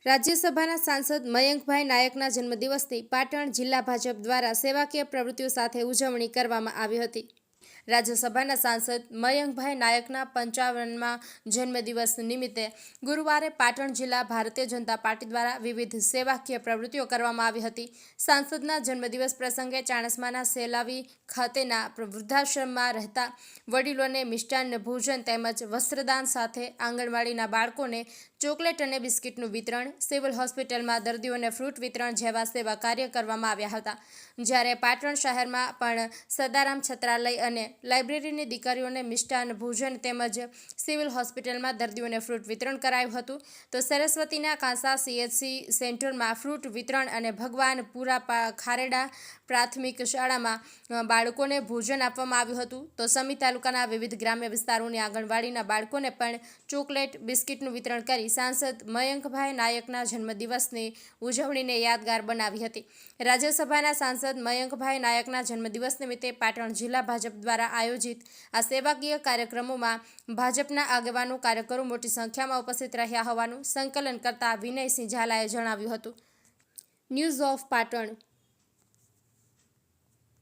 રાજ્યસભાના સાંસદ મયંકભાઈ નાયકના જન્મદિવસની પાટણ જિલ્લા ભાજપ દ્વારા સેવાકીય પ્રવૃત્તિઓ સાથે ઉજવણી કરવામાં આવી હતી। રાજ્યસભાના સાંસદ મયંકભાઈ નાયકના 55મા જન્મદિવસ નિમિત્તે ગુરુવારે પાટણ જિલ્લા ભારતીય જનતા પાર્ટી દ્વારા વિવિધ સેવાકીય પ્રવૃત્તિઓ કરવામાં આવી હતી। સાંસદના જન્મદિવસ પ્રસંગે ચાણસ્માના સેલાવી ખાતેના વૃદ્ધાશ્રમમાં રહેતા વડીલોને મિષ્ટાન્ન ભોજન તેમજ વસ્ત્રદાન સાથે આંગણવાડીના બાળકોને ચોકલેટ અને બિસ્કિટનું વિતરણ, સિવિલ હોસ્પિટલમાં દર્દીઓને ફ્રૂટ વિતરણ જેવા સેવા કાર્ય કરવામાં આવ્યા હતા। જ્યારે પાટણ શહેરમાં પણ સદારામ છત્રાલય અને લાઇબ્રેરીની દીકરીઓને મિષ્ટાન્ન ભોજન તેમજ સિવિલ હોસ્પિટલમાં દર્દીઓને ફ્રૂટ વિતરણ કરાયું હતું। તો સરસ્વતીના કાંસા CHC સેન્ટરમાં ફ્રૂટ વિતરણ અને ભગવાનપુરા ખારેડા પ્રાથમિક શાળામાં બાળકોને ભોજન આપવામાં આવ્યું હતું। તો સમી તાલુકાના વિવિધ ગ્રામ્ય વિસ્તારોની આંગણવાડીના બાળકોને પણ ચોકલેટ, બિસ્કિટનું વિતરણ કરી સાંસદ મયંકભાઈ નાયકના જન્મદિવસની ઉજવણીને યાદગાર બનાવી હતી। રાજ્યસભાના સાંસદ મયંકભાઈ નાયકના જન્મદિવસ નિમિત્તે પાટણ જિલ્લા ભાજપ દ્વારા આયોજિત આ સેવાકીય કાર્યક્રમોમાં ભાજપના આગેવાનો, કાર્યકરો મોટી સંખ્યામાં ઉપસ્થિત રહ્યા હોવાનું સંકલન કરતા વિનયસિંહ ઝાલાએ જણાવ્યું હતું। News of Patan.